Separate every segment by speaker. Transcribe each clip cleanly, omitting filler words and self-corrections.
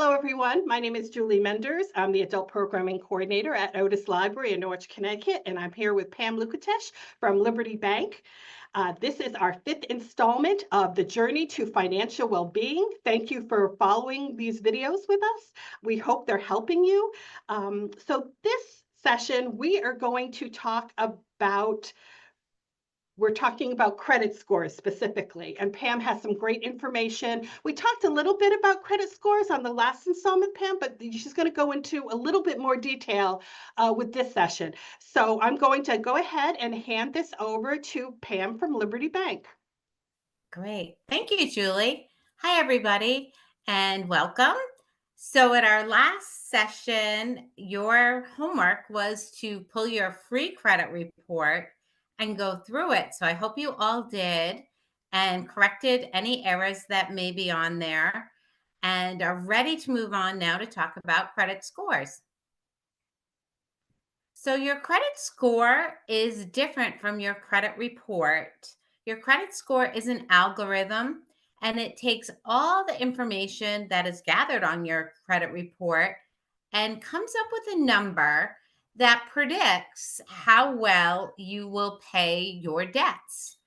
Speaker 1: Hello, everyone. My name is Julie Menders. I'm the Adult Programming Coordinator at Otis Library in Norwich, Connecticut, and I'm here with Pam Days-Luketich from Liberty Bank. This is our fifth installment of the Journey to Financial Wellbeing. Thank you for following these videos with us. We hope they're helping you. So this session, we're talking about credit scores specifically, and Pam has some great information. We talked a little bit about credit scores on the last installment, Pam, but she's going to go into a little bit more detail with this session. So I'm going to go ahead and hand this over to Pam from Liberty Bank.
Speaker 2: Great. Thank you, Julie. Hi, everybody, and welcome. So at our last session, your homework was to pull your free credit report and go through it. So I hope you all did and corrected any errors that may be on there and are ready to move on now to talk about credit scores. So your credit score is different from your credit report. Your credit score is an algorithm and it takes all the information that is gathered on your credit report and comes up with a number that predicts how well you will pay your debts.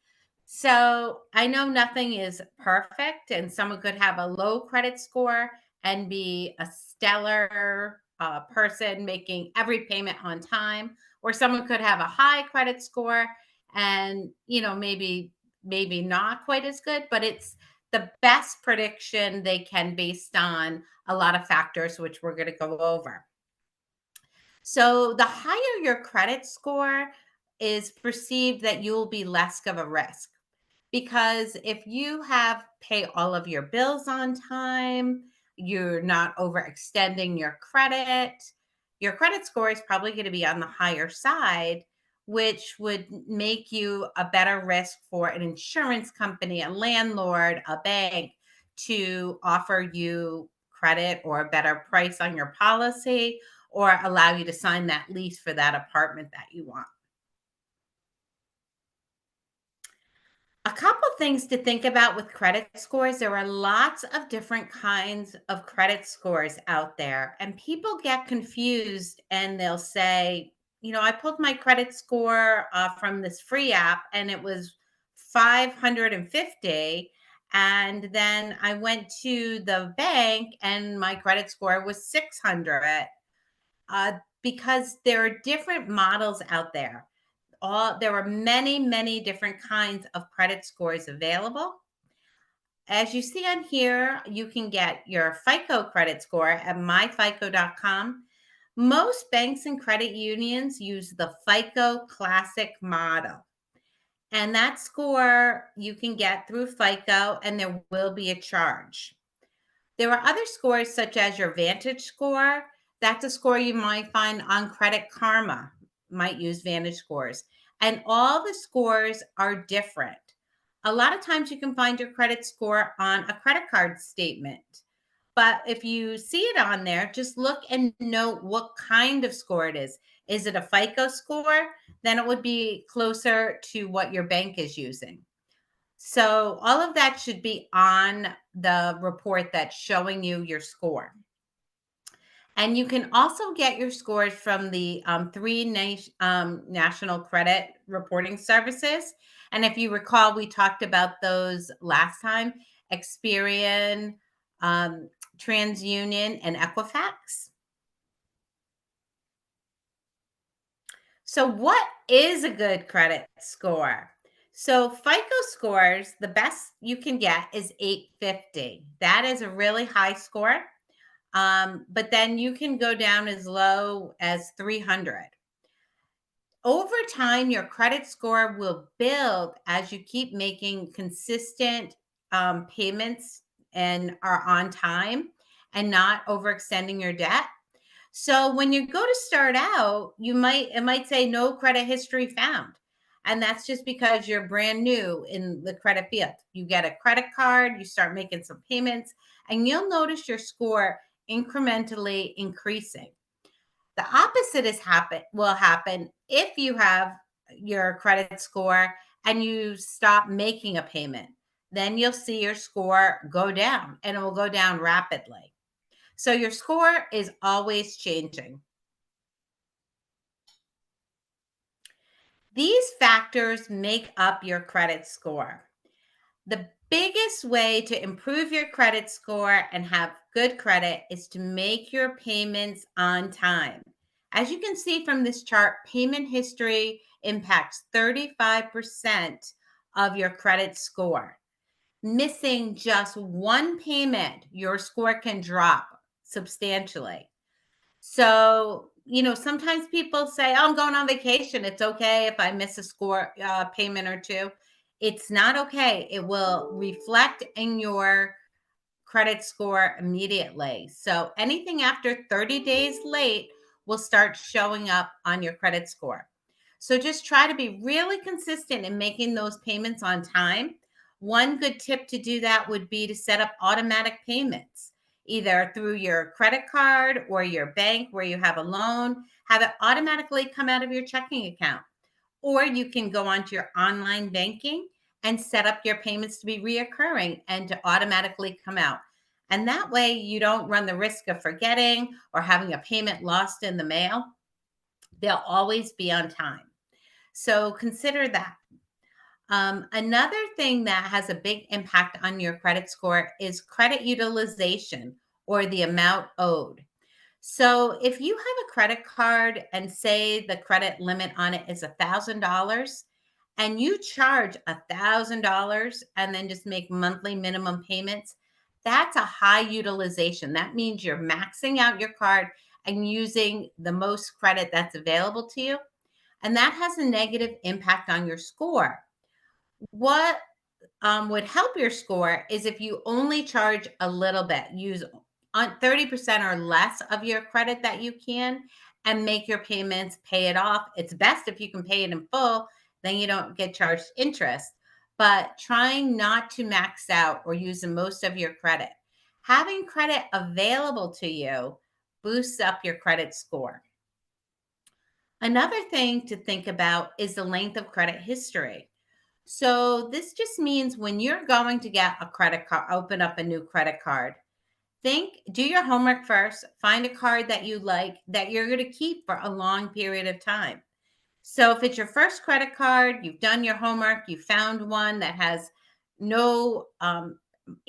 Speaker 2: So I know nothing is perfect, and someone could have a low credit score and be a stellar person making every payment on time, or someone could have a high credit score and maybe not quite as good, but it's the best prediction they can based on a lot of factors, which we're going to go over. So the higher your credit score is perceived that you will be less of a risk. Because if you have pay all of your bills on time, you're not overextending your credit score is probably going to be on the higher side, which would make you a better risk for an insurance company, a landlord, a bank to offer you credit or a better price on your policy or allow you to sign that lease for that apartment that you want. A couple things to think about with credit scores. There are lots of different kinds of credit scores out there, and people get confused and they'll say, I pulled my credit score from this free app and it was 550. And then I went to the bank and my credit score was 600 because there are different models out there. There are many different kinds of credit scores available. As you see on here, you can get your FICO credit score at myfico.com. Most banks and credit unions use the FICO Classic model. And that score you can get through FICO, and there will be a charge. There are other scores such as your Vantage score. That's a score you might find on Credit Karma, might use Vantage scores. And all the scores are different. A lot of times you can find your credit score on a credit card statement. But if you see it on there, just look and note what kind of score it is. Is it a FICO score? Then it would be closer to what your bank is using. So all of that should be on the report that's showing you your score. And you can also get your scores from the three national credit reporting services. And if you recall, we talked about those last time: Experian, TransUnion, and Equifax. So what is a good credit score? So FICO scores, the best you can get is 850. That is a really high score. But then you can go down as low as 300. Over time, your credit score will build as you keep making consistent payments and are on time and not overextending your debt. So when you go to start out, it might say no credit history found. And that's just because you're brand new in the credit field. You get a credit card, you start making some payments, and you'll notice your score incrementally increasing. The opposite will happen if you have your credit score and you stop making a payment. Then you'll see your score go down, and it will go down rapidly. So your score is always changing. These factors make up your credit score. The biggest way to improve your credit score and have good credit is to make your payments on time. As you can see from this chart, payment history impacts 35% of your credit score. Missing just one payment, your score can drop substantially. So, sometimes people say, "Oh, I'm going on vacation. It's okay if I miss a score payment or two." It's not okay. It will reflect in your credit score immediately. So, anything after 30 days late will start showing up on your credit score. So, just try to be really consistent in making those payments on time. One good tip to do that would be to set up automatic payments, either through your credit card or your bank where you have a loan, have it automatically come out of your checking account. Or you can go onto your online banking and set up your payments to be reoccurring and to automatically come out. And that way you don't run the risk of forgetting or having a payment lost in the mail. They'll always be on time. So consider that. Another thing that has a big impact on your credit score is credit utilization or the amount owed. So if you have a credit card and say the credit limit on it is $1,000 and you charge $1,000 and then just make monthly minimum payments, that's a high utilization. That means you're maxing out your card and using the most credit that's available to you. And that has a negative impact on your score. What would help your score is if you only charge a little bit, use on 30% or less of your credit that you can, and make your payments, pay it off. It's best if you can pay it in full, then you don't get charged interest. But trying not to max out or use the most of your credit. Having credit available to you boosts up your credit score. Another thing to think about is the length of credit history. So this just means when you're going to get a credit card, open up a new credit card, do your homework first, find a card that you like that you're going to keep for a long period of time. So if it's your first credit card, you've done your homework, you found one that has no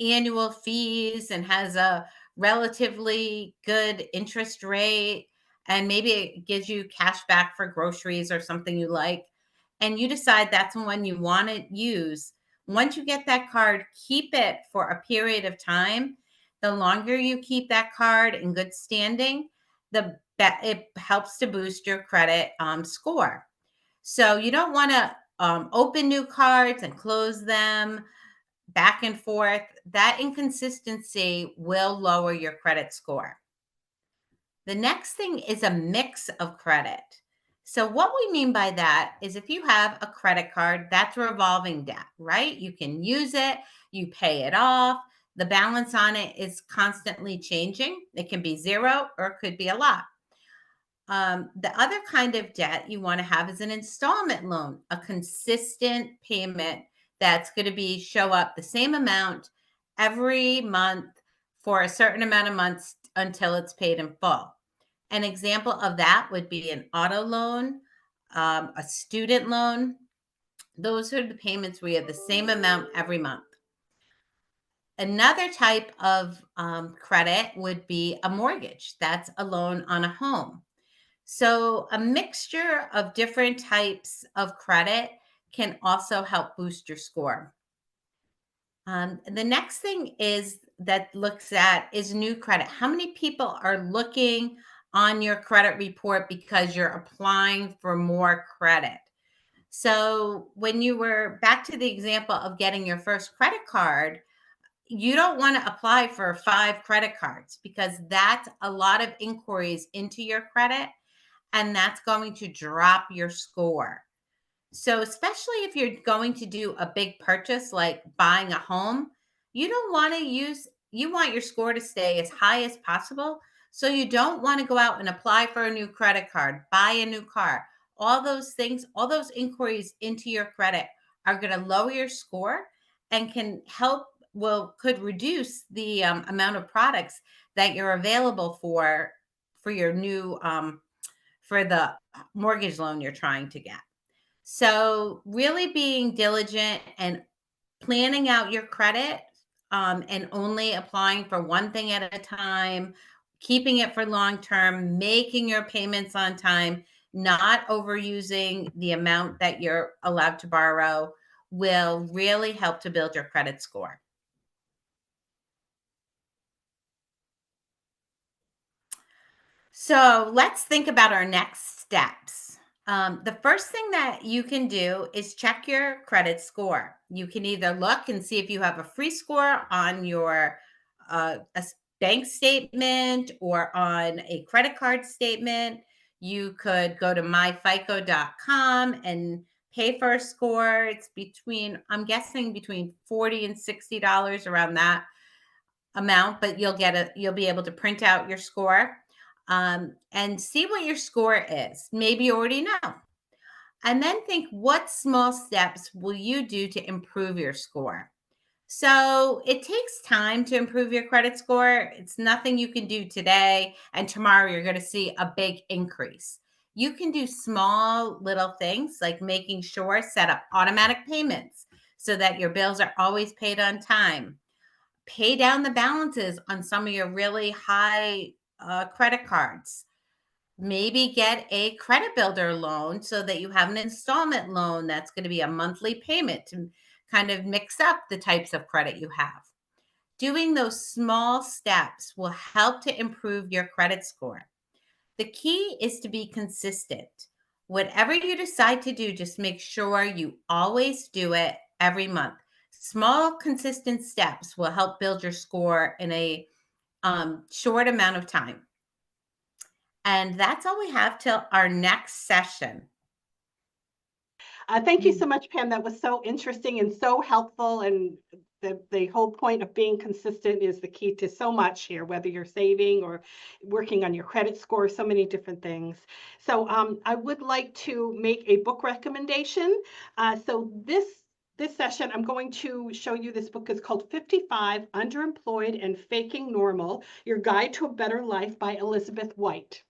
Speaker 2: annual fees and has a relatively good interest rate, and maybe it gives you cash back for groceries or something you like, and you decide that's the one you want to use. Once you get that card, keep it for a period of time. The longer you keep that card in good standing, it helps to boost your credit score. So you don't want to open new cards and close them back and forth. That inconsistency will lower your credit score. The next thing is a mix of credit. So, what we mean by that is if you have a credit card, that's revolving debt, right? You can use it, you pay it off. The balance on it is constantly changing. It can be zero or it could be a lot. The other kind of debt you want to have is an installment loan, a consistent payment that's going to be show up the same amount every month for a certain amount of months until it's paid in full. An example of that would be an auto loan, a student loan. Those are the payments where you have the same amount every month. Another type of credit would be a mortgage. That's a loan on a home. So, a mixture of different types of credit can also help boost your score. The next thing is new credit. How many people are looking on your credit report because you're applying for more credit? So, when you were back to the example of getting your first credit card, you don't want to apply for 5 credit cards because that's a lot of inquiries into your credit and that's going to drop your score. So, especially if you're going to do a big purchase like buying a home, you want your score to stay as high as possible. So, you don't want to go out and apply for a new credit card, buy a new car. All those things, all those inquiries into your credit are going to lower your score and could reduce the amount of products that you're available for your new for the mortgage loan you're trying to get. So really being diligent and planning out your credit, and only applying for one thing at a time, keeping it for long term, making your payments on time, not overusing the amount that you're allowed to borrow will really help to build your credit score. So let's think about our next steps. The first thing that you can do is check your credit score. You can either look and see if you have a free score on your bank statement or on a credit card statement. You could go to myfico.com and pay for a score. It's between, I'm guessing, between $40 and $60 around that amount, but you'll be able to print out your score, and see what your score is. Maybe you already know. And then think, what small steps will you do to improve your score? So it takes time to improve your credit score. It's nothing you can do today and tomorrow you're going to see a big increase. You can do small little things like making sure set up automatic payments so that your bills are always paid on time. Pay down the balances on some of your really high credit cards. Maybe get a credit builder loan so that you have an installment loan that's going to be a monthly payment to kind of mix up the types of credit you have. Doing those small steps will help to improve your credit score. The key is to be consistent. Whatever you decide to do, just make sure you always do it every month. Small, consistent steps will help build your score in a short amount of time. And that's all we have till our next session.
Speaker 1: Thank you so much, Pam. That was so interesting and so helpful. And the whole point of being consistent is the key to so much here, whether you're saving or working on your credit score, so many different things. So I would like to make a book recommendation. So this session, I'm going to show you this book is called 55 Underemployed and Faking Normal, Your Guide to a Better Life by Elizabeth White.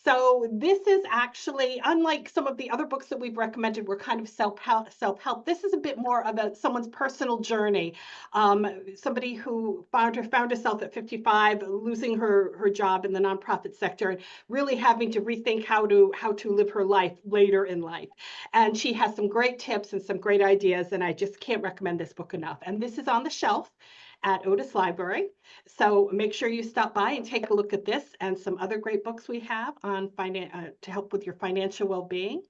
Speaker 1: So this is actually, unlike some of the other books that we've recommended, were kind of self-help. This is a bit more about someone's personal journey. Somebody who found herself at 55, losing her job in the nonprofit sector, and really having to rethink how to live her life later in life. And she has some great tips and some great ideas, and I just can't recommend this book enough. And this is on the shelf at Otis Library. So make sure you stop by and take a look at this and some other great books we have on to help with your financial well-being.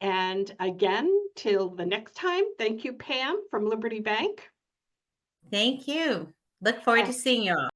Speaker 1: And again, till the next time, thank you, Pam from Liberty Bank.
Speaker 2: Thank you. Look forward to seeing you all.